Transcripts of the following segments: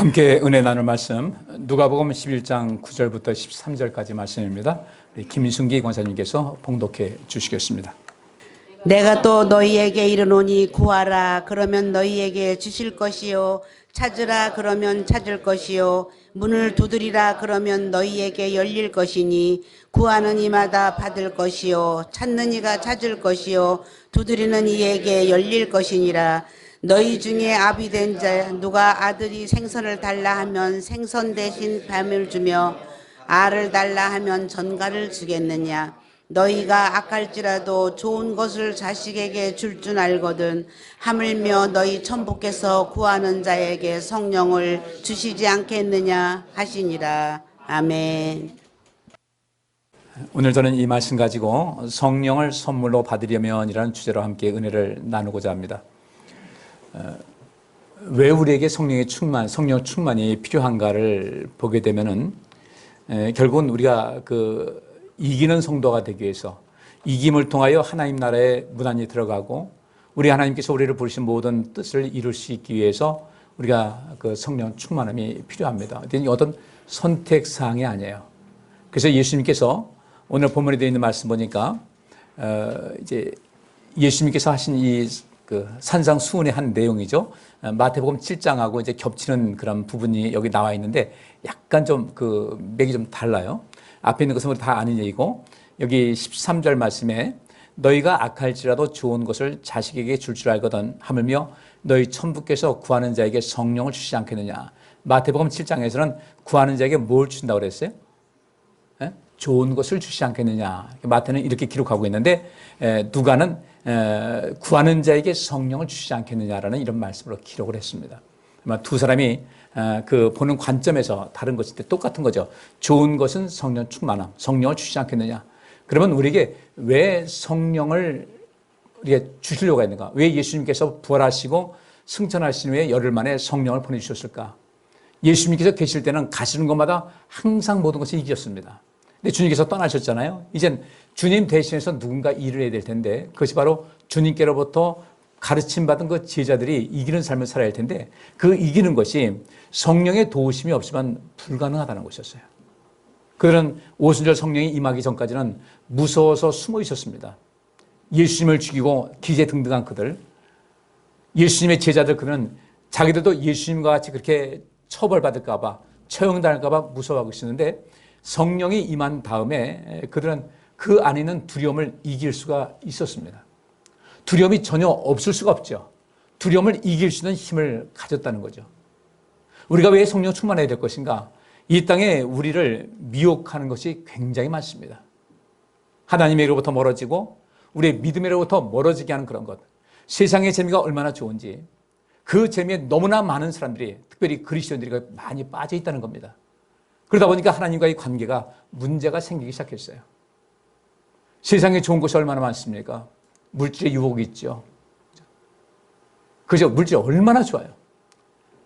함께 은혜 나눌 말씀 누가복음 11장 9절부터 13절까지 말씀입니다. 김순기 권사님께서 봉독해 주시겠습니다. 내가 또 너희에게 이르노니 구하라 그러면 너희에게 주실 것이요 찾으라 그러면 찾을 것이요 문을 두드리라 그러면 너희에게 열릴 것이니 구하는 이마다 받을 것이요 찾는 이가 찾을 것이요 두드리는 이에게 열릴 것이니라. 너희 중에 아비 된 자 누가 아들이 생선을 달라 하면 생선 대신 뱀을 주며 알을 달라 하면 전갈을 주겠느냐. 너희가 악할지라도 좋은 것을 자식에게 줄 줄 알거든 하물며 너희 천부께서 구하는 자에게 성령을 주시지 않겠느냐 하시니라. 아멘. 오늘 저는 이 말씀 가지고 성령을 선물로 받으려면이라는 주제로 함께 은혜를 나누고자 합니다. 왜 우리에게 성령 충만이 필요한가를 보게 되면은 결국은 우리가 이기는 성도가 되기 위해서 이김을 통하여 하나님 나라에 무난히 들어가고 우리 하나님께서 우리를 부르신 모든 뜻을 이룰 수 있기 위해서 우리가 그 성령 충만함이 필요합니다. 어떤 선택사항이 아니에요. 그래서 예수님께서 오늘 본문에 되어 있는 말씀 보니까 이제 예수님께서 하신 이 산상수훈의 한 내용이죠. 마태복음 7장하고 이제 겹치는 그런 부분이 여기 나와 있는데 약간 좀 맥이 좀 달라요. 앞에 있는 것은 우리 다 아는 얘기고 여기 13절 말씀에 너희가 악할지라도 좋은 것을 자식에게 줄 줄 알거든 하물며 너희 천부께서 구하는 자에게 성령을 주시지 않겠느냐. 마태복음 7장에서는 구하는 자에게 뭘 주신다고 그랬어요? 좋은 것을 주시지 않겠느냐. 마태는 이렇게 기록하고 있는데 누가는 구하는 자에게 성령을 주시지 않겠느냐라는 이런 말씀으로 기록을 했습니다. 두 사람이 보는 관점에서 다른 것인데 똑같은 거죠. 좋은 것은 성령 충만함, 성령을 주시지 않겠느냐. 그러면 우리에게 왜 성령을 우리가 주시려고 했는가? 왜 예수님께서 부활하시고 승천하신 후에 열흘 만에 성령을 보내주셨을까? 예수님께서 계실 때는 가시는 곳마다 항상 모든 것을 이기셨습니다. 근데 주님께서 떠나셨잖아요. 이젠 주님 대신해서 누군가 일을 해야 될 텐데 그것이 바로 주님께로부터 가르침받은 그 제자들이 이기는 삶을 살아야 할 텐데 그 이기는 것이 성령의 도우심이 없으면 불가능하다는 것이었어요. 그들은 오순절 성령이 임하기 전까지는 무서워서 숨어 있었습니다. 예수님을 죽이고 기재등등한 그들, 예수님의 제자들, 그들은 자기들도 예수님과 같이 그렇게 처벌받을까 봐, 처형당할까 봐 무서워하고 있었는데 성령이 임한 다음에 그들은 그 안에 있는 두려움을 이길 수가 있었습니다. 두려움이 전혀 없을 수가 없죠. 두려움을 이길 수 있는 힘을 가졌다는 거죠. 우리가 왜 성령 충만해야 될 것인가? 이 땅에 우리를 미혹하는 것이 굉장히 많습니다. 하나님으로부터 멀어지고 우리의 믿음으로부터 멀어지게 하는 그런 것. 세상의 재미가 얼마나 좋은지 그 재미에 너무나 많은 사람들이, 특별히 그리스도인들이 많이 빠져 있다는 겁니다. 그러다 보니까 하나님과의 관계가 문제가 생기기 시작했어요. 세상에 좋은 것이 얼마나 많습니까? 물질의 유혹이 있죠. 그죠? 물질 얼마나 좋아요.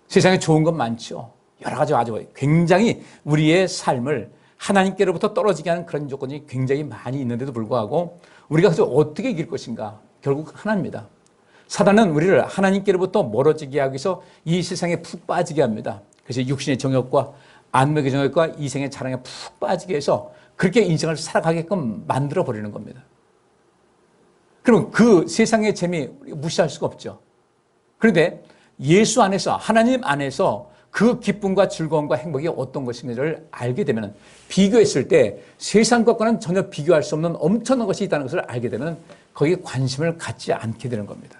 세상에 좋은 건 많죠. 여러 가지 아주 굉장히 우리의 삶을 하나님께로부터 떨어지게 하는 그런 조건이 굉장히 많이 있는데도 불구하고 우리가 그래서 어떻게 이길 것인가? 결국 하나입니다. 사단은 우리를 하나님께로부터 멀어지게 하기 위해서 이 세상에 푹 빠지게 합니다. 그래서 육신의 정욕과 안목의 정욕과 이생의 자랑에 푹 빠지게 해서 그렇게 인생을 살아가게끔 만들어버리는 겁니다. 그럼 그 세상의 재미 무시할 수가 없죠. 그런데 예수 안에서, 하나님 안에서 그 기쁨과 즐거움과 행복이 어떤 것인지를 알게 되면, 비교했을 때 세상 것과는 전혀 비교할 수 없는 엄청난 것이 있다는 것을 알게 되면 거기에 관심을 갖지 않게 되는 겁니다.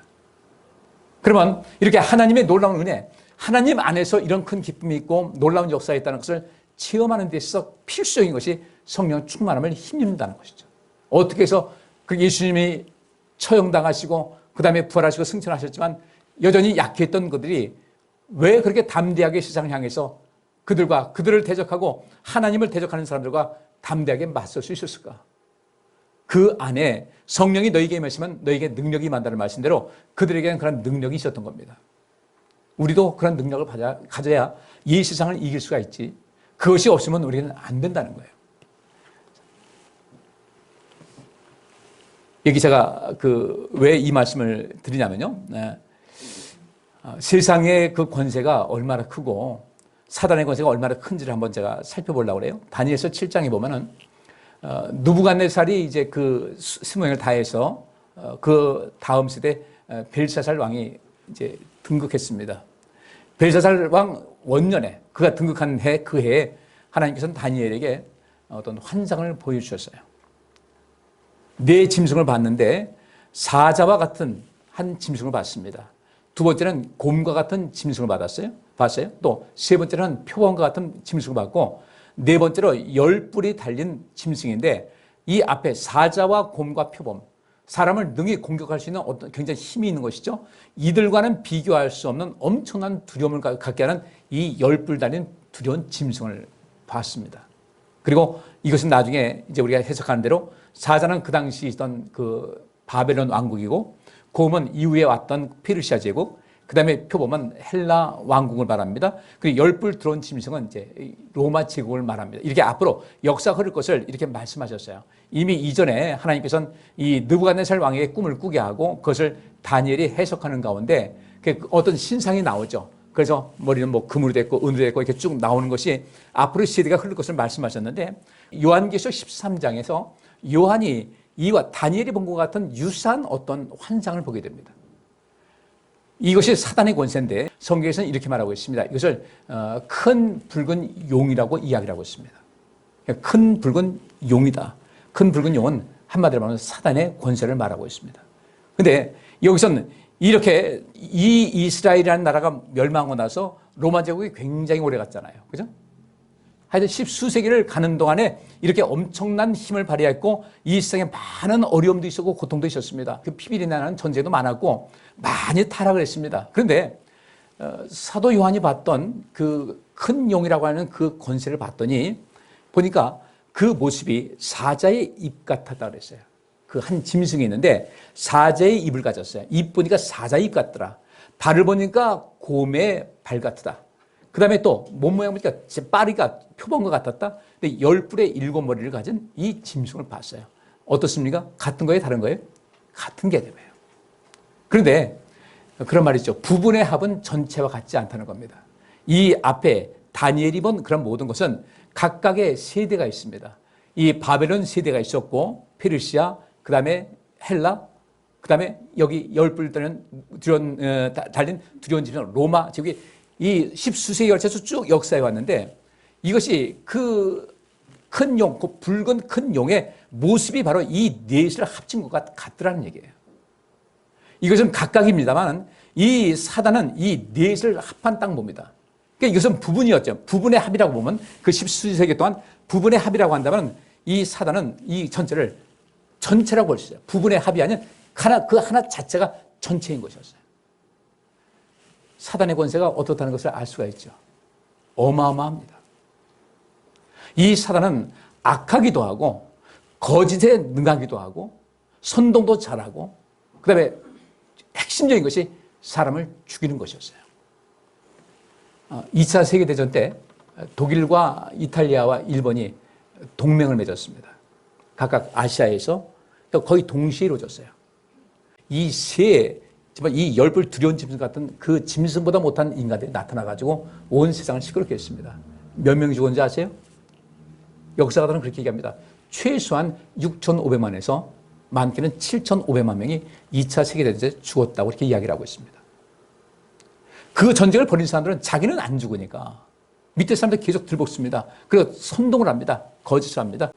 그러면 이렇게 하나님의 놀라운 은혜, 하나님 안에서 이런 큰 기쁨이 있고 놀라운 역사가 있다는 것을 체험하는 데 있어서 필수적인 것이 성령 충만함을 힘입는다는 것이죠. 어떻게 해서 그 예수님이 처형당하시고 그 다음에 부활하시고 승천하셨지만 여전히 약했던 그들이 왜 그렇게 담대하게 세상을 향해서 그들을 대적하고 하나님을 대적하는 사람들과 담대하게 맞설 수 있었을까? 그 안에 성령이 너희에게 임하시면 너희에게 능력이 임한다는 말씀대로 그들에게는 그런 능력이 있었던 겁니다. 우리도 그런 능력을 가져야 이 세상을 이길 수가 있지. 그것이 없으면 우리는 안 된다는 거예요. 여기 제가 왜 이 말씀을 드리냐면요. 세상의 그 권세가 얼마나 크고 사단의 권세가 얼마나 큰지를 한번 제가 살펴보려고 그래요. 다니엘서 7장에 보면은 느부갓네살이 이제 그 스무행을 다해서 그 다음 세대 벨사살 왕이 이제 등극했습니다. 벨사살 왕 원년에 그가 등극한 해 그 해에 하나님께서는 다니엘에게 어떤 환상을 보여주셨어요. 네 짐승을 봤는데 사자와 같은 한 짐승을 봤습니다. 두 번째는 곰과 같은 짐승을 봤어요. 또 세 번째는 표범과 같은 짐승을 봤고 네 번째로 10뿔이 달린 짐승인데 이 앞에 사자와 곰과 표범, 사람을 능히 공격할 수 있는 어떤 굉장히 힘이 있는 것이죠. 이들과는 비교할 수 없는 엄청난 두려움을 갖게 하는 이 10뿔 달린 두려운 짐승을 봤습니다. 그리고 이것은 나중에 이제 우리가 해석하는 대로 사자는 그 당시 있던 그 바벨론 왕국이고 곰은 이후에 왔던 페르시아 제국, 그 다음에 표범은 헬라 왕국을 말합니다. 그리고 10뿔 들어온 짐승은 이제 로마 제국을 말합니다. 이렇게 앞으로 역사가 흐를 것을 이렇게 말씀하셨어요. 이미 이전에 하나님께서는 이 느부갓네살 왕에게 꿈을 꾸게 하고 그것을 다니엘이 해석하는 가운데 어떤 신상이 나오죠. 그래서 머리는 뭐 금으로 됐고 은으로 됐고 이렇게 쭉 나오는 것이 앞으로 시대가 흐를 것을 말씀하셨는데 요한계시록 13장에서 요한이 이와 다니엘이 본 것 같은 유사한 어떤 환상을 보게 됩니다. 이것이 사단의 권세인데 성경에서는 이렇게 말하고 있습니다. 이것을 큰 붉은 용이라고 이야기를 하고 있습니다. 큰 붉은 용이다. 큰 붉은 용은 한마디로 말하면 사단의 권세를 말하고 있습니다. 그런데 여기서는 이렇게 이 이스라엘이라는 나라가 멸망하고 나서 로마 제국이 굉장히 오래 갔잖아요. 그죠? 하여튼 십수세기를 가는 동안에 이렇게 엄청난 힘을 발휘했고 이 세상에 많은 어려움도 있었고 고통도 있었습니다. 그 피비린내 나는 전쟁도 많았고 많이 타락을 했습니다. 그런데 사도 요한이 봤던 그 큰 용이라고 하는 그 권세를 봤더니 보니까 그 모습이 사자의 입 같았다 그랬어요. 그 한 짐승이 있는데 사자의 입을 가졌어요. 입 보니까 사자의 입 같더라. 발을 보니까 곰의 발 같다. 그 다음에 또 몸 모양 보니까 빠리가 표범과 같았다. 근데 10뿔의 7머리를 가진 이 짐승을 봤어요. 어떻습니까? 같은 거예요? 다른 거예요? 같은 개념이에요. 그런데 그런 말이죠. 부분의 합은 전체와 같지 않다는 겁니다. 이 앞에 다니엘이 본 그런 모든 것은 각각의 세대가 있습니다. 이 바벨론 세대가 있었고 페르시아, 그 다음에 헬라, 그 다음에 여기 10뿔 달린 두려운 짐승 로마 제국이 이 십수세기 걸쳐서 쭉 역사해 왔는데 이것이 그 큰 용, 그 붉은 큰 용의 모습이 바로 이 넷을 합친 것 같더라는 얘기예요. 이것은 각각입니다만 이 사단은 이 넷을 합한 딱 봅니다. 그러니까 이것은 부분이었죠. 부분의 합이라고 보면 그 십수세기 동안 부분의 합이라고 한다면 이 사단은 이 전체를 전체라고 볼 수 있어요. 부분의 합이 아닌 그 하나 자체가 전체인 것이었어요. 사단의 권세가 어떻다는 것을 알 수가 있죠. 어마어마합니다. 이 사단은 악하기도 하고 거짓에 능하기도 하고 선동도 잘하고 그다음에 핵심적인 것이 사람을 죽이는 것이었어요. 2차 세계대전 때 독일과 이탈리아와 일본이 동맹을 맺었습니다. 각각 아시아에서 거의 동시에 이루어졌어요. 이 10뿔 두려운 짐승 같은 그 짐승보다 못한 인간들이 나타나가지고 온 세상을 시끄럽게 했습니다. 몇 명이 죽었는지 아세요? 역사가들은 그렇게 얘기합니다. 최소한 6,500만에서 많게는 7,500만 명이 2차 세계대전에 죽었다고 이렇게 이야기를 하고 있습니다. 그 전쟁을 벌인 사람들은 자기는 안 죽으니까 밑에 사람들 계속 들볶습니다. 그리고 선동을 합니다. 거짓을 합니다.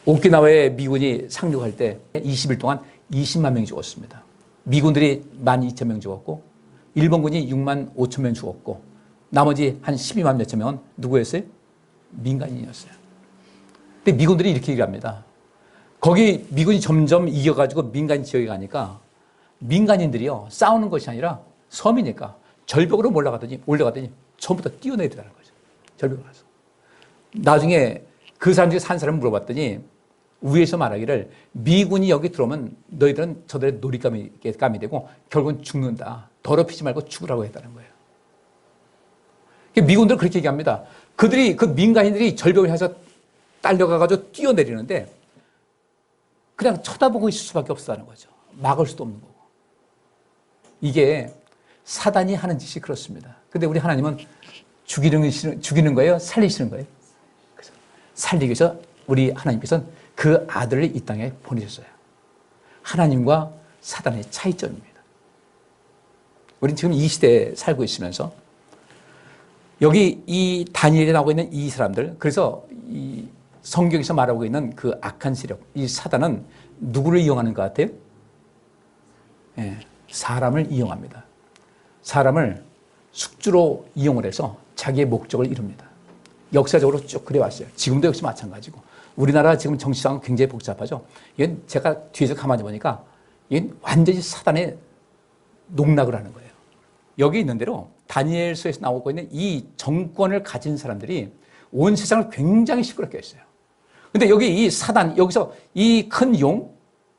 오키나와에 미군이 상륙할 때 20일 동안 20만 명이 죽었습니다. 미군들이 12,000명 죽었고 일본군이 6만 5천 명 죽었고 나머지 한 12만 몇천 명은 누구였어요? 민간인이었어요. 근데 미군들이 이렇게 얘기합니다. 거기 미군이 점점 이겨가지고 민간 지역에 가니까 민간인들이요 싸우는 것이 아니라 섬이니까 절벽으로 올라가더니 전부 다 뛰어내리더라는 거죠. 절벽으로 가서. 나중에 그 사람 중에 산 사람을 물어봤더니 위에서 말하기를 미군이 여기 들어오면 너희들은 저들의 놀잇감이 되고 결국은 죽는다. 더럽히지 말고 죽으라고 했다는 거예요. 미군들은 그렇게 얘기합니다. 그 민간인들이 절벽을 향해서 딸려가가지고 뛰어내리는데 그냥 쳐다보고 있을 수밖에 없다는 거죠. 막을 수도 없는 거고. 이게 사단이 하는 짓이 그렇습니다. 근데 우리 하나님은 죽이는 거예요? 살리시는 거예요? 그래서 살리기 위해서 우리 하나님께서는 그 아들을 이 땅에 보내셨어요. 하나님과 사단의 차이점입니다. 우리는 지금 이 시대에 살고 있으면서 여기 이 다니엘에 나오고 있는 이 사람들, 그래서 이 성경에서 말하고 있는 그 악한 세력, 이 사단은 누구를 이용하는 것 같아요? 예, 사람을 이용합니다. 사람을 숙주로 이용을 해서 자기의 목적을 이룹니다. 역사적으로 쭉 그래왔어요. 지금도 역시 마찬가지고. 우리나라 지금 정치상은 굉장히 복잡하죠. 이건 제가 뒤에서 가만히 보니까 이건 완전히 사단의 농락을 하는 거예요. 여기 있는 대로 다니엘서에서 나오고 있는 이 정권을 가진 사람들이 온 세상을 굉장히 시끄럽게 했어요. 근데 여기 이 사단, 여기서 이 큰 용,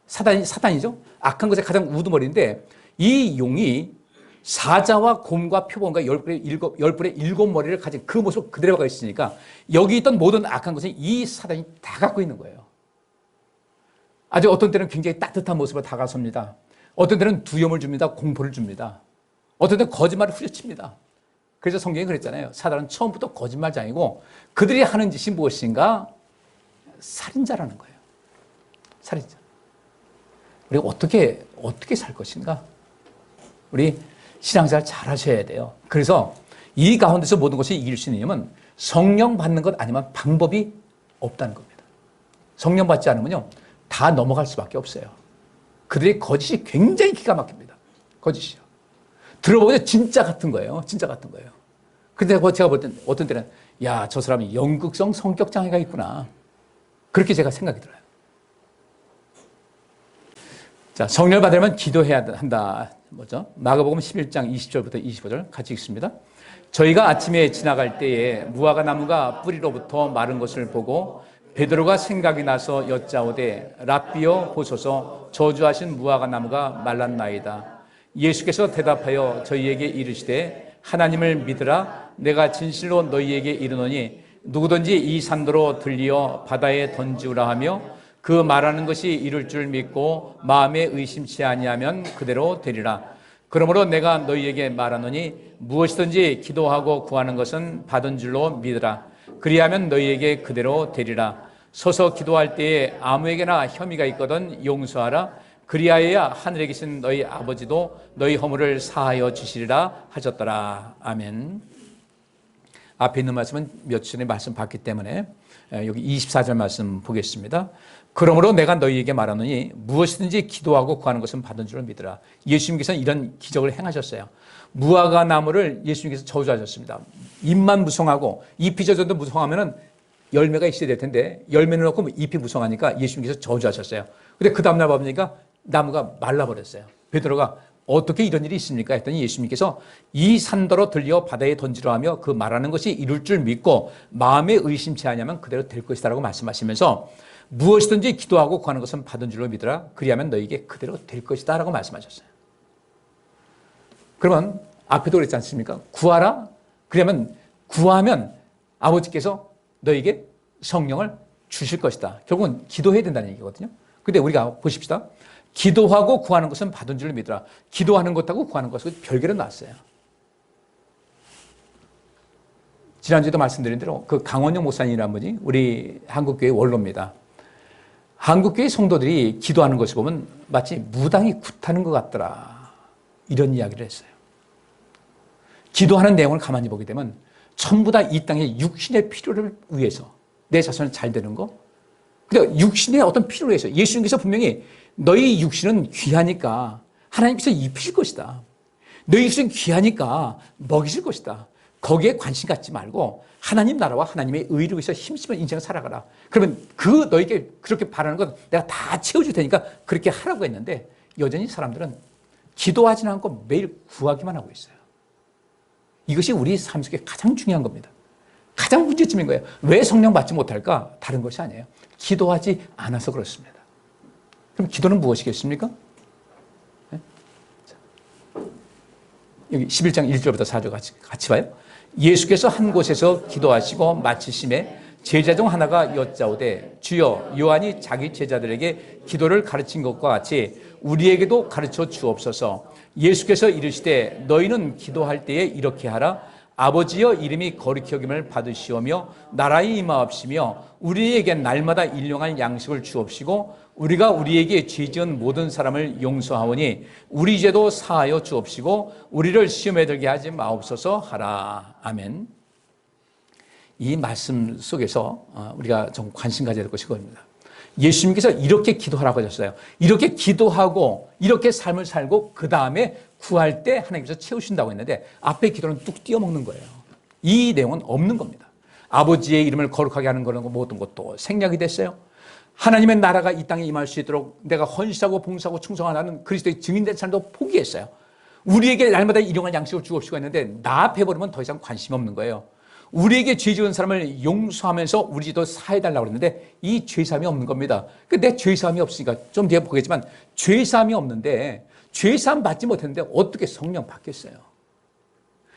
사단이죠? 악한 것의 가장 우두머리인데 이 용이 사자와 곰과 표범과 열불의 일곱 머리를 가진 그 모습을 그대로 가고 있으니까 여기 있던 모든 악한 것은 이 사단이 다 갖고 있는 거예요. 아주 어떤 때는 굉장히 따뜻한 모습으로 다가섭니다. 어떤 때는 두려움을 줍니다. 공포를 줍니다. 어떤 때는 거짓말을 후려칩니다. 그래서 성경이 그랬잖아요. 사단은 처음부터 거짓말장이고 그들이 하는 짓이 무엇인가? 살인자라는 거예요. 살인자. 우리가 어떻게 살 것인가? 우리 신앙생활 잘 하셔야 돼요. 그래서 이 가운데서 모든 것을 이길 수 있는 힘은 성령 받는 것 아니면 방법이 없다는 겁니다. 성령 받지 않으면요, 다 넘어갈 수밖에 없어요. 그들의 거짓이 굉장히 기가 막힙니다. 거짓이요. 들어보면 진짜 같은 거예요. 진짜 같은 거예요. 근데 제가 볼 땐 어떤 때는 야, 저 사람이 연극성 성격 장애가 있구나. 그렇게 제가 생각이 들어요. 자, 성령을 받으려면 기도해야 한다. 뭐죠? 마가복음 11장 20절부터 25절 같이 읽습니다. 저희가 아침에 지나갈 때에 무화과 나무가 뿌리로부터 마른 것을 보고 베드로가 생각이 나서 여짜오되 랍비여 보소서 저주하신 무화과 나무가 말랐나이다. 예수께서 대답하여 저희에게 이르시되 하나님을 믿으라. 내가 진실로 너희에게 이르노니 누구든지 이 산도로 들리어 바다에 던지우라 하며 그 말하는 것이 이룰 줄 믿고 마음에 의심치 아니하면 그대로 되리라. 그러므로 내가 너희에게 말하노니 무엇이든지 기도하고 구하는 것은 받은 줄로 믿으라. 그리하면 너희에게 그대로 되리라. 서서 기도할 때에 아무에게나 혐의가 있거든 용서하라. 그리하여야 하늘에 계신 너희 아버지도 너희 허물을 사하여 주시리라 하셨더라. 아멘. 앞에 있는 말씀은 며칠 전에 말씀 봤기 때문에 여기 24절 말씀 보겠습니다. 그러므로 내가 너희에게 말하노니 무엇이든지 기도하고 구하는 것은 받은 줄을 믿으라. 예수님께서는 이런 기적을 행하셨어요. 무화과 나무를 예수님께서 저주하셨습니다. 잎만 무성하고 잎이 젖어도 무성하면은 열매가 있어야 될 텐데 열매는 없고 잎이 무성하니까 예수님께서 저주하셨어요. 근데 그 다음날 보니까 나무가 말라버렸어요. 베드로가 어떻게 이런 일이 있습니까? 했더니 예수님께서 이 산더러 들려 바다에 던지라 하며 그 말하는 것이 이룰 줄 믿고 마음에 의심치 않으면 그대로 될 것이다 라고 말씀하시면서 무엇이든지 기도하고 구하는 것은 받은 줄로 믿으라. 그리하면 너에게 그대로 될 것이다 라고 말씀하셨어요. 그러면 앞에도 그랬지 않습니까? 구하라. 그러면 구하면 아버지께서 너에게 성령을 주실 것이다. 결국은 기도해야 된다는 얘기거든요. 근데 우리가 보십시다. 기도하고 구하는 것은 받은 줄로 믿으라. 기도하는 것하고 구하는 것은 별개로 놨어요. 지난주에도 말씀드린 대로 그 강원영 목사님이라는 분이 우리 한국교회 원로입니다. 한국교회 성도들이 기도하는 것을 보면 마치 무당이 굿하는 것 같더라. 이런 이야기를 했어요. 기도하는 내용을 가만히 보게 되면 전부 다 이 땅의 육신의 필요를 위해서 내 자손이 잘 되는 거. 근데 육신의 어떤 필요를 위해서 예수님께서 분명히 너희 육신은 귀하니까 하나님께서 입히실 것이다. 너희 육신은 귀하니까 먹이실 것이다. 거기에 관심 갖지 말고 하나님 나라와 하나님의 의를 위해서 힘쓰면 인생을 살아가라. 그러면 그 너에게 그렇게 바라는 건 내가 다 채워줄 테니까 그렇게 하라고 했는데 여전히 사람들은 기도하지는 않고 매일 구하기만 하고 있어요. 이것이 우리 삶 속에 가장 중요한 겁니다. 가장 문제점인 거예요. 왜 성령 받지 못할까? 다른 것이 아니에요. 기도하지 않아서 그렇습니다. 그럼 기도는 무엇이겠습니까? 네? 여기 11장 1절부터 4절 같이 봐요. 예수께서 한 곳에서 기도하시고 마치심에 제자 중 하나가 여짜오되 주여 요한이 자기 제자들에게 기도를 가르친 것과 같이 우리에게도 가르쳐 주옵소서. 예수께서 이르시되 너희는 기도할 때에 이렇게 하라. 아버지여 이름이 거룩히 여김을 받으시오며 나라의 임하옵시며 우리에게 날마다 일용할 양식을 주옵시고 우리가 우리에게 죄 지은 모든 사람을 용서하오니 우리 죄도 사하여 주옵시고 우리를 시험에 들게 하지 마옵소서 하라. 아멘. 이 말씀 속에서 우리가 좀 관심 가져야 될 것이 그겁니다. 예수님께서 이렇게 기도하라고 하셨어요. 이렇게 기도하고 이렇게 삶을 살고 그 다음에 구할 때 하나님께서 채우신다고 했는데 앞에 기도는 뚝 띄어먹는 거예요. 이 내용은 없는 겁니다. 아버지의 이름을 거룩하게 하는 거는 모든 것도 생략이 됐어요. 하나님의 나라가 이 땅에 임할 수 있도록 내가 헌신하고 봉사하고 충성하는 그리스도의 증인된 삶도 포기했어요. 우리에게 날마다 일용할 양식을 주옵시고 했는데 나 앞에 버리면 더 이상 관심이 없는 거예요. 우리에게 죄 지은 사람을 용서하면서 우리 죄도 사해달라고 그랬는데 이 죄사함이 없는 겁니다. 내 죄사함이 없으니까 좀 뒤에 보겠지만 죄사함이 없는데 죄사함 받지 못했는데 어떻게 성령 받겠어요?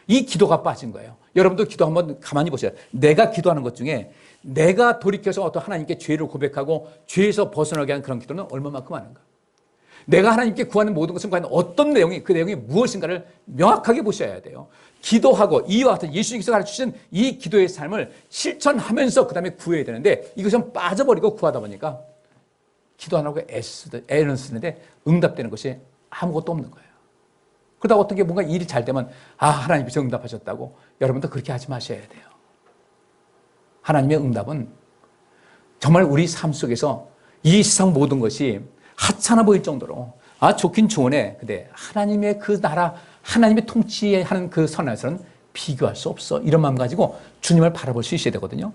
이 기도가 빠진 거예요. 여러분도 기도 한번 가만히 보세요. 내가 기도하는 것 중에 내가 돌이켜서 어떤 하나님께 죄를 고백하고 죄에서 벗어나게 하는 그런 기도는 얼마만큼 하는가? 내가 하나님께 구하는 모든 것은 과연 어떤 내용이 그 내용이 무엇인가를 명확하게 보셔야 돼요. 기도하고 이와 같은 예수님께서 가르치신 이 기도의 삶을 실천하면서 그 다음에 구해야 되는데 이것은 빠져버리고 구하다 보니까 기도하라고 애는 쓰는데 응답되는 것이 아무것도 없는 거예요. 그러다 어떻게 뭔가 일이 잘 되면 하나님께서 응답하셨다고 여러분도 그렇게 하지 마셔야 돼요. 하나님의 응답은 정말 우리 삶 속에서 이 세상 모든 것이 하찮아 보일 정도로 좋긴 좋으네. 근데 하나님의 그 나라 하나님의 통치하는 그 선에서는 비교할 수 없어. 이런 마음 가지고 주님을 바라볼 수 있어야 되거든요.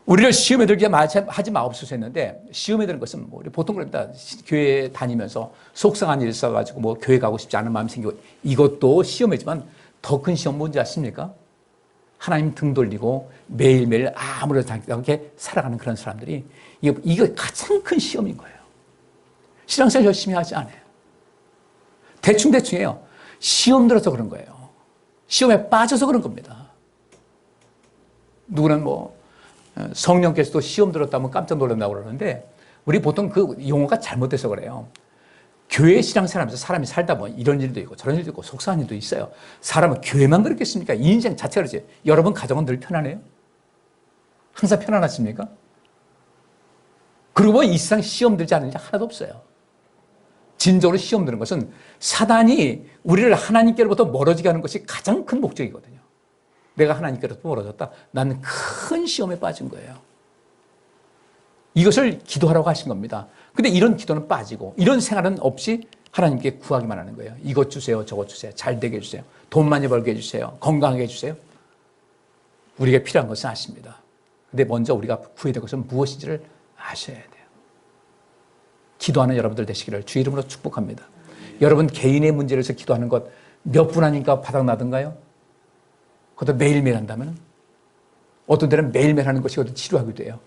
우리를 시험에 들게 하지 마옵소서 했는데 시험에 드는 것은 우리 보통 그럽니다. 교회 다니면서 속상한 일 있어가지고 교회 가고 싶지 않은 마음이 생기고 이것도 시험이지만 더 큰 시험 뭔지 아십니까? 하나님 등 돌리고 매일매일 아무렇지 않게 살아가는 그런 사람들이 이거 가장 큰 시험인 거예요. 신앙생활 열심히 하지 않아요. 대충해요. 시험 들어서 그런 거예요. 시험에 빠져서 그런 겁니다. 누구는 성령께서도 시험 들었다면 깜짝 놀란다고 그러는데 우리 보통 그 용어가 잘못돼서 그래요. 교회 신앙생활하면서 사람이 살다 보면 이런 일도 있고 저런 일도 있고 속상한 일도 있어요. 사람은 교회만 그렇겠습니까? 인생 자체가 그렇지. 여러분 가정은 늘 편안해요? 항상 편안하십니까? 그리고 이 세상 시험 들지 않은 일 하나도 없어요. 진정으로 시험 드는 것은 사단이 우리를 하나님께로부터 멀어지게 하는 것이 가장 큰 목적이거든요. 내가 하나님께로부터 멀어졌다. 나는 큰 시험에 빠진 거예요. 이것을 기도하라고 하신 겁니다. 근데 이런 기도는 빠지고 이런 생활은 없이 하나님께 구하기만 하는 거예요. 이것 주세요. 저것 주세요. 잘 되게 해주세요. 돈 많이 벌게 해주세요. 건강하게 해주세요. 우리에게 필요한 것은 아십니다. 근데 먼저 우리가 구해야 될 것은 무엇인지를 아셔야 돼요. 기도하는 여러분들 되시기를 주 이름으로 축복합니다. 여러분 개인의 문제를 위해서 기도하는 것 몇 분 하니까 바닥나던가요? 그것도 매일매일 한다면 어떤 데는 매일매일 하는 것이 치료하기도 해요.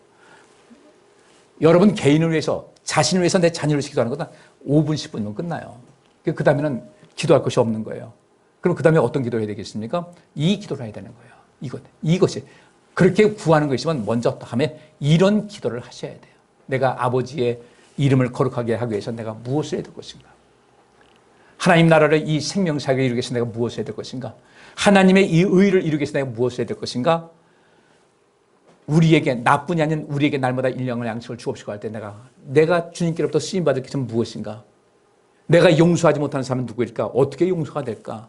여러분 개인을 위해서 자신을 위해서 내 자녀를 위해서 기도하는 것은 5분 10분이면 끝나요. 그 다음에는 기도할 것이 없는 거예요. 그럼 그 다음에 어떤 기도를 해야 되겠습니까? 이 기도를 해야 되는 거예요. 이것이 그렇게 구하는 것이지만 먼저 다음에 이런 기도를 하셔야 돼요. 내가 아버지의 이름을 거룩하게 하기 위해서 내가 무엇을 해야 될 것인가? 하나님 나라를 이 생명사역을 이루기 위해서 내가 무엇을 해야 될 것인가? 하나님의 이 의를 이루기 위해서 내가 무엇을 해야 될 것인가? 우리에게 나뿐이 아닌 우리에게 날마다 일용할 양식을 주옵시고 할 때 내가 주님께로부터 쓰임받을 것은 무엇인가? 내가 용서하지 못하는 사람은 누구일까? 어떻게 용서가 될까?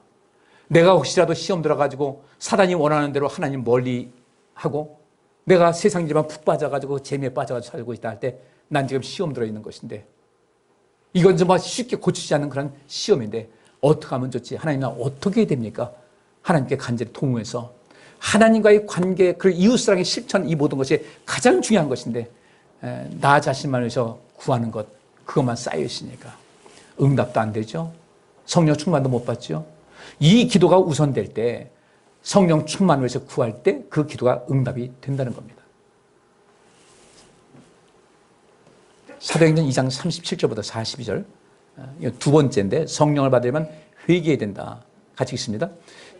내가 혹시라도 시험 들어가지고 사단이 원하는 대로 하나님 멀리 하고 내가 세상이지만 푹 빠져가지고 재미에 빠져가지고 살고 있다 할 때 난 지금 시험 들어있는 것인데 이건 좀 쉽게 고치지 않는 그런 시험인데 어떻게 하면 좋지? 하나님 나 어떻게 해야 됩니까? 하나님께 간절히 통우해서 하나님과의 관계 그리고 이웃사랑의 실천 이 모든 것이 가장 중요한 것인데 나 자신만 위해서 구하는 것 그것만 쌓여있으니까 응답도 안 되죠. 성령 충만도 못 받죠. 이 기도가 우선될 때 성령 충만을 위해서 구할 때 그 기도가 응답이 된다는 겁니다. 사도행전 2장 37절부터 42절 두 번째인데 성령을 받으려면 회개해야 된다. 같이 읽습니다.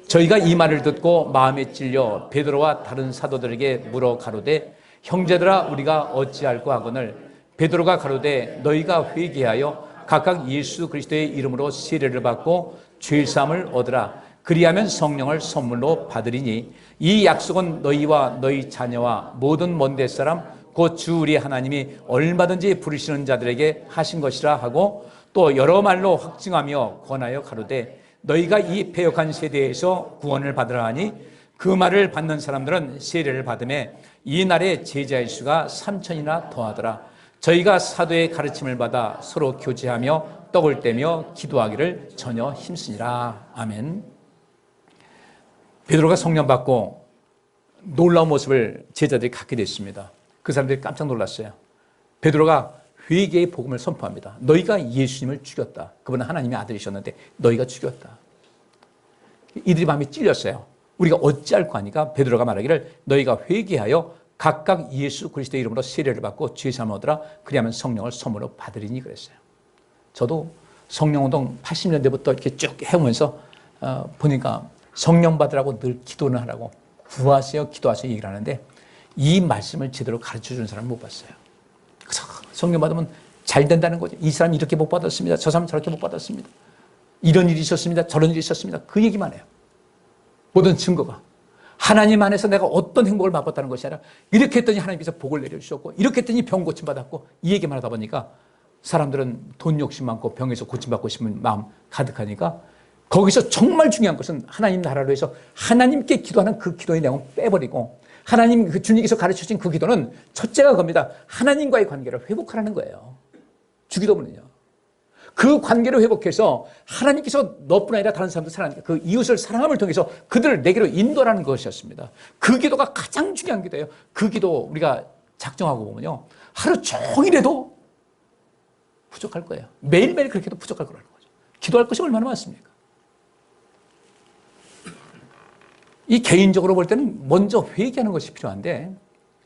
저희가 이 말을 듣고 마음에 찔려 베드로와 다른 사도들에게 물어 가로되 형제들아 우리가 어찌할꼬 하거늘 베드로가 가로되 너희가 회개하여 각각 예수 그리스도의 이름으로 세례를 받고 죄 사함을 얻으라. 그리하면 성령을 선물로 받으리니 이 약속은 너희와 너희 자녀와 모든 먼 사람 곧 주 우리 하나님이 얼마든지 부르시는 자들에게 하신 것이라 하고 또 여러 말로 확증하며 권하여 가로되 너희가 이 패역한 세대에서 구원을 받으라 하니 그 말을 받는 사람들은 세례를 받음에 이 날에 제자의 수가 3천이나 더하더라. 저희가 사도의 가르침을 받아 서로 교제하며 떡을 떼며 기도하기를 전혀 힘쓰니라. 아멘. 베드로가 성령 받고 놀라운 모습을 제자들이 갖게 됐습니다. 그 사람들이 깜짝 놀랐어요. 베드로가 회개의 복음을 선포합니다. 너희가 예수님을 죽였다. 그분은 하나님의 아들이셨는데 너희가 죽였다. 이들이 마음이 찔렸어요. 우리가 어찌할까 하니까 베드로가 말하기를 너희가 회개하여 각각 예수 그리스도의 이름으로 세례를 받고 죄 사함을 얻으라. 그리하면 성령을 선물로 받으리니 그랬어요. 저도 성령운동 80년대부터 이렇게 쭉 해오면서 보니까 성령 받으라고 늘 기도는 하라고 구하세요 기도하세요 얘기를 하는데 이 말씀을 제대로 가르쳐주는 사람은 못 봤어요. 그래서 성령 받으면 잘 된다는 거죠. 이 사람이 이렇게 못 받았습니다. 저 사람은 저렇게 못 받았습니다. 이런 일이 있었습니다. 저런 일이 있었습니다. 그 얘기만 해요. 모든 증거가 하나님 안에서 내가 어떤 행복을 맛봤다는 것이 아니라 이렇게 했더니 하나님께서 복을 내려주셨고 이렇게 했더니 병 고침받았고 이 얘기만 하다 보니까 사람들은 돈 욕심 많고 병에서 고침받고 싶은 마음 가득하니까 거기서 정말 중요한 것은 하나님 나라로 해서 하나님께 기도하는 그 기도의 내용을 빼버리고 하나님 그 주님께서 가르쳐주신 그 기도는 첫째가 겁니다. 하나님과의 관계를 회복하라는 거예요. 주기도문은요. 그 관계를 회복해서 하나님께서 너뿐 아니라 다른 사람도 사랑하니까 그 이웃을 사랑함을 통해서 그들을 내게로 인도하는 것이었습니다. 그 기도가 가장 중요한 기도예요. 그 기도 우리가 작정하고 보면요. 하루 종일해도 부족할 거예요. 매일매일 그렇게 해도 부족할 거라는 거죠. 기도할 것이 얼마나 많습니까? 이 개인적으로 볼 때는 먼저 회개하는 것이 필요한데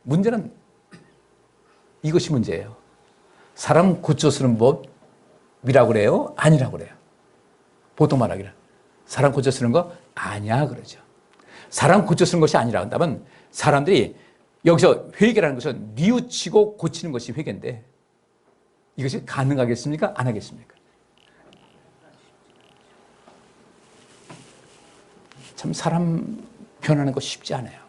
문제는 이것이 문제예요. 사람 고쳐 쓰는 법이라고 그래요? 아니라고 그래요? 보통 말하기를 사람 고쳐 쓰는 거 아니야 그러죠. 사람 고쳐 쓰는 것이 아니라 한다면 사람들이 여기서 회개라는 것은 뉘우치고 고치는 것이 회개인데 이것이 가능하겠습니까? 안 하겠습니까? 참 사람 변하는 거 쉽지 않아요.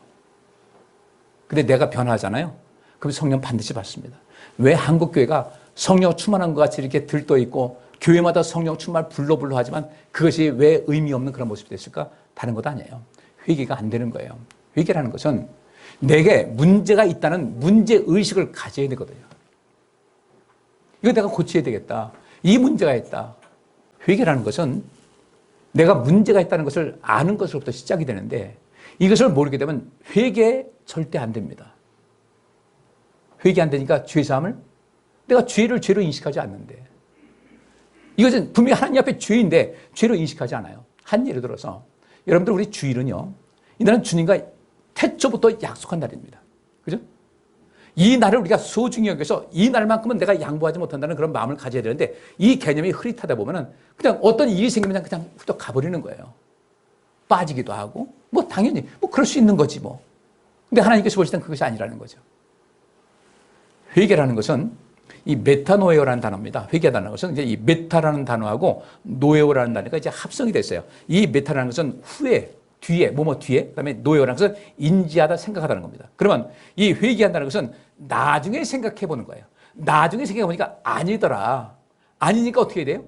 근데 내가 변하잖아요. 그럼 성령 반드시 받습니다. 왜 한국교회가 성령 충만한 것 같이 이렇게 들떠 있고 교회마다 성령 충만 불러불러 하지만 그것이 왜 의미 없는 그런 모습이 됐을까? 다른 것도 아니에요. 회개가 안 되는 거예요. 회개라는 것은 내게 문제가 있다는 문제의식을 가져야 되거든요. 이거 내가 고쳐야 되겠다. 이 문제가 있다. 회개라는 것은 내가 문제가 있다는 것을 아는 것으로부터 시작이 되는데 이것을 모르게 되면 회개 절대 안 됩니다. 회개 안 되니까 죄사함을 내가 죄를 죄로 인식하지 않는데 이것은 분명히 하나님 앞에 죄인데 죄로 인식하지 않아요. 한 예를 들어서 여러분들 우리 주일은요. 이날은 주님과 태초부터 약속한 날입니다. 그죠? 이 날을 우리가 소중히 여겨서 이 날만큼은 내가 양보하지 못한다는 그런 마음을 가져야 되는데 이 개념이 흐릿하다 보면은 그냥 어떤 일이 생기면 그냥 훌쩍 가버리는 거예요. 빠지기도 하고 뭐 당연히 뭐 그럴 수 있는 거지 뭐. 근데 하나님께서 보실 땐 그것이 아니라는 거죠. 회개라는 것은 이 메타노에오라는 단어입니다. 회개하다는 것은 이제 이 메타라는 단어하고 노에오라는 단어가 이제 합성이 됐어요. 이 메타라는 것은 후에 뒤에 뭐뭐 뒤에 그다음에 노에오라는 것은 인지하다 생각하다는 겁니다. 그러면 이 회개한다는 것은 나중에 생각해 보는 거예요. 나중에 생각해 보니까 아니더라. 아니니까 어떻게 해야 돼요?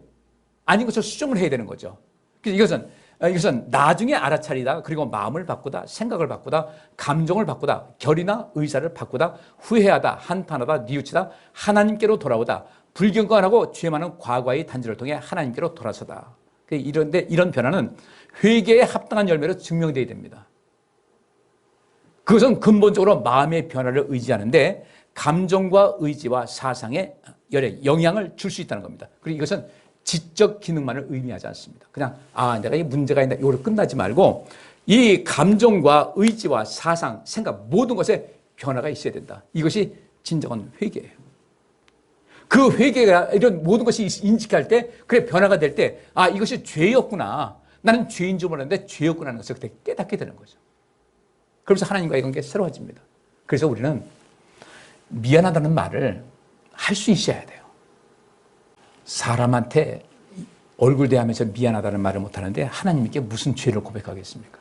아닌 것을 수정을 해야 되는 거죠. 그래서 이것은 나중에 알아차리다 그리고 마음을 바꾸다 생각을 바꾸다 감정을 바꾸다 결이나 의사를 바꾸다 후회하다 한탄하다 뉘우치다 하나님께로 돌아오다 불경건하고 죄 많은 과거의 단절을 통해 하나님께로 돌아서다. 이런데 이런 변화는 회개에 합당한 열매로 증명되어야 됩니다. 그것은 근본적으로 마음의 변화를 의지하는데 감정과 의지와 사상에 영향을 줄 수 있다는 겁니다. 그리고 이것은 지적 기능만을 의미하지 않습니다. 그냥 내가 이 문제가 있다 이거로 끝나지 말고 이 감정과 의지와 사상, 생각 모든 것에 변화가 있어야 된다. 이것이 진정한 회개예요. 그 회개가 이런 모든 것이 인식할 때 그래 변화가 될 때 이것이 죄였구나. 나는 죄인 줄 몰랐는데 죄였구나 하는 것을 그때 깨닫게 되는 거죠. 그러면서 하나님과의 관계가 새로워집니다. 그래서 우리는 미안하다는 말을 할 수 있어야 돼요. 사람한테 얼굴 대하면서 미안하다는 말을 못하는데 하나님께 무슨 죄를 고백하겠습니까?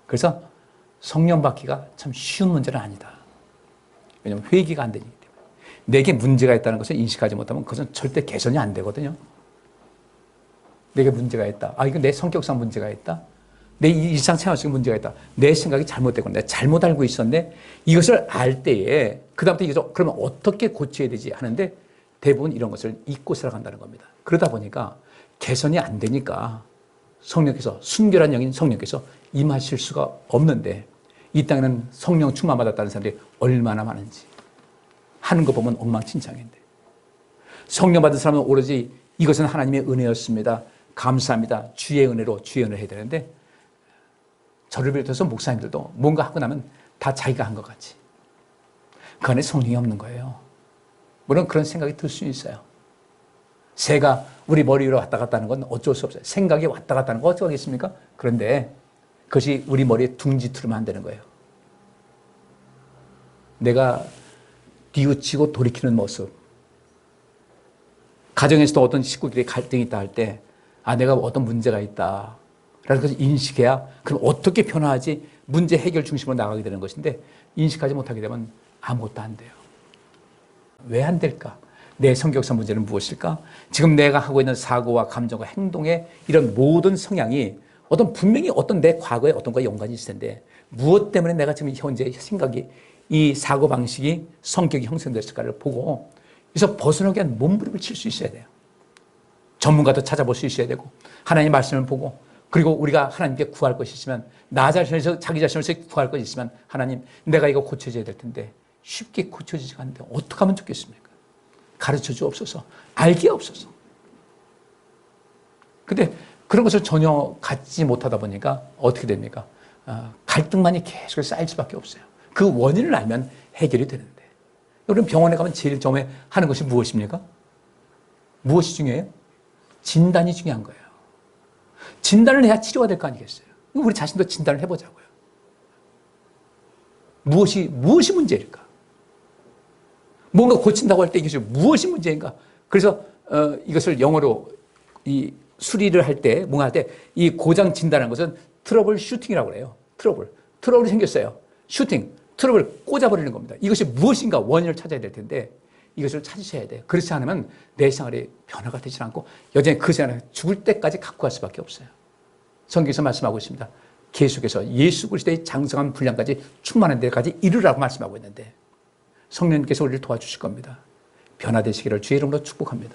그래서 성령 받기가 참 쉬운 문제는 아니다. 왜냐하면 회개가 안 되기 때문에. 내게 문제가 있다는 것을 인식하지 못하면 그것은 절대 개선이 안 되거든요. 내게 문제가 있다. 이거 내 성격상 문제가 있다. 내 일상생활 속에 문제가 있다. 내 생각이 잘못됐거나 내가 잘못 알고 있었는데 이것을 알 때에 그다음부터 이것을 그러면 어떻게 고쳐야 되지 하는데 대부분 이런 것을 잊고 살아간다는 겁니다. 그러다 보니까 개선이 안 되니까 성령께서 순결한 영인 성령께서 임하실 수가 없는데 이 땅에는 성령 충만 받았다는 사람들이 얼마나 많은지 하는 거 보면 엉망진창인데 성령 받은 사람은 오로지 이것은 하나님의 은혜였습니다. 감사합니다. 주의 은혜로 주의 은혜를 해야 되는데 저를 비롯해서 목사님들도 뭔가 하고 나면 다 자기가 한 것 같이 그 안에 성령이 없는 거예요. 물론 그런 생각이 들 수 있어요. 새가 우리 머리 위로 왔다 갔다 하는 건 어쩔 수 없어요. 생각이 왔다 갔다 하는 거 어쩌겠습니까? 그런데 그것이 우리 머리에 둥지투르면 안 되는 거예요. 내가 뉘우치고 돌이키는 모습, 가정에서도 어떤 식구끼리 갈등이 있다 할 때 내가 어떤 문제가 있다 라는 것을 인식해야 그럼 어떻게 변화하지 문제 해결 중심으로 나가게 되는 것인데 인식하지 못하게 되면 아무것도 안 돼요. 왜 안 될까? 내 성격상 문제는 무엇일까? 지금 내가 하고 있는 사고와 감정과 행동의 이런 모든 성향이 분명히 어떤 내 과거에 어떤 거에 연관이 있을 텐데 무엇 때문에 내가 지금 현재 생각이 이 사고방식이 성격이 형성됐을까를 보고 그래서 벗어나기 위한 몸부림을 칠 수 있어야 돼요. 전문가도 찾아볼 수 있어야 되고 하나님의 말씀을 보고 그리고 우리가 하나님께 구할 것이 있으면 나 자신에서 자기 자신에서 구할 것이 있으면 하나님 내가 이거 고쳐져야 될 텐데 쉽게 고쳐지지가 않는데 어떻게 하면 좋겠습니까? 가르쳐 주옵소서. 알게 없어서. 근데 그런 것을 전혀 갖지 못하다 보니까 어떻게 됩니까? 갈등만이 계속 쌓일 수밖에 없어요. 그 원인을 알면 해결이 되는데 여러분 병원에 가면 제일 처음에 하는 것이 무엇입니까? 무엇이 중요해요? 진단이 중요한 거예요. 진단을 해야 치료가 될 거 아니겠어요? 우리 자신도 진단을 해보자고요. 무엇이 문제일까? 뭔가 고친다고 할 때 이것이 무엇이 문제인가? 그래서 이것을 영어로 이 수리를 할 때 뭔가 할 때 이 고장 진단하는 것은 트러블 슈팅이라고 그래요. 트러블이 생겼어요. 슈팅, 트러블을 꽂아버리는 겁니다. 이것이 무엇인가 원인을 찾아야 될 텐데 이것을 찾으셔야 돼요. 그렇지 않으면 내 생활에 변화가 되지 않고 여전히 그 생활을 죽을 때까지 갖고 갈 수밖에 없어요. 성경에서 말씀하고 있습니다. 계속해서 예수 그리스도의 장성한 분량까지 충만한 데까지 이르라고 말씀하고 있는데 성령님께서 우리를 도와주실 겁니다. 변화되시기를 주의 이름으로 축복합니다.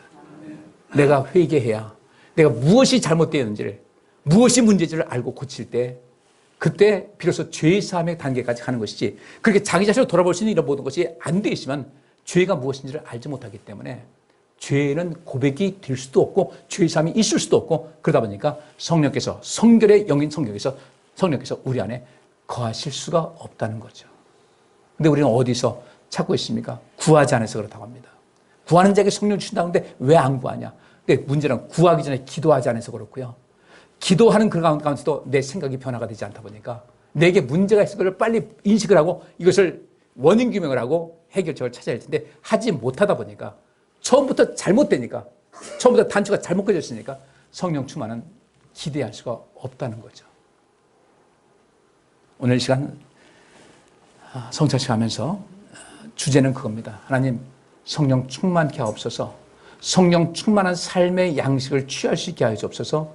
내가 회개해야 내가 무엇이 잘못되었는지를 무엇이 문제인지를 알고 고칠 때 그때 비로소 죄의 사함의 단계까지 가는 것이지 그렇게 자기 자신을 돌아볼 수 있는 이런 모든 것이 안 돼 있으면 죄가 무엇인지를 알지 못하기 때문에 죄는 고백이 될 수도 없고 죄의 사함이 있을 수도 없고 그러다 보니까 성령께서 성결의 영인 성령께서 우리 안에 거하실 수가 없다는 거죠. 근데 우리는 어디서 찾고 있습니까? 구하지 않아서 그렇다고 합니다. 구하는 자에게 성령을 주신다는데 왜 안 구하냐? 근데 문제는 구하기 전에 기도하지 않아서 그렇고요. 기도하는 그 가운데서도 내 생각이 변화가 되지 않다 보니까 내게 문제가 있을 것을 빨리 인식을 하고 이것을 원인 규명을 하고 해결책을 찾아야 할 텐데 하지 못하다 보니까 처음부터 잘못되니까 처음부터 단추가 잘못 꽂혔으니까 성령 충만은 기대할 수가 없다는 거죠. 오늘 이 시간 성찬식 하면서 주제는 그겁니다. 하나님 성령 충만케 하옵소서. 성령 충만한 삶의 양식을 취할 수 있게 하여 주옵소서.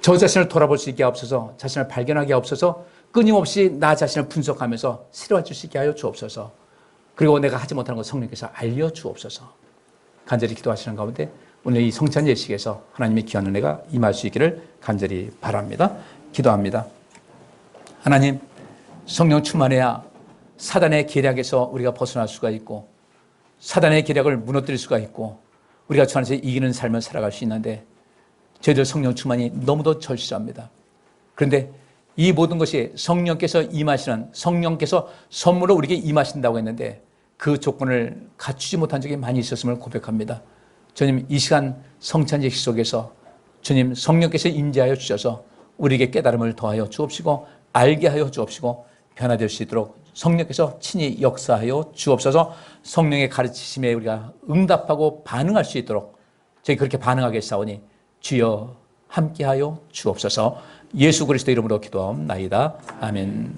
저 자신을 돌아볼 수 있게 하옵소서. 자신을 발견하게 하옵소서. 끊임없이 나 자신을 분석하면서 새로워 줄 수 있게 하여 주옵소서. 그리고 내가 하지 못하는 것 성령께서 알려 주옵소서. 간절히 기도하시는 가운데 오늘 이 성찬 예식에서 하나님의 귀한 은혜가 임할 수 있기를 간절히 바랍니다. 기도합니다. 하나님 성령 충만해야 사단의 계략에서 우리가 벗어날 수가 있고 사단의 계략을 무너뜨릴 수가 있고 우리가 주 안에서 이기는 삶을 살아갈 수 있는데 저희들 성령 충만이 너무도 절실합니다. 그런데 이 모든 것이 성령께서 임하시는 성령께서 선물로 우리에게 임하신다고 했는데 그 조건을 갖추지 못한 적이 많이 있었음을 고백합니다. 주님 이 시간 성찬 예식 속에서 주님 성령께서 임재하여 주셔서 우리에게 깨달음을 더하여 주옵시고 알게 하여 주옵시고 변화될 수 있도록 성령께서 친히 역사하여 주옵소서. 성령의 가르치심에 우리가 응답하고 반응할 수 있도록 저희 그렇게 반응하겠사오니 주여 함께하여 주옵소서. 예수 그리스도 이름으로 기도하옵나이다. 아멘.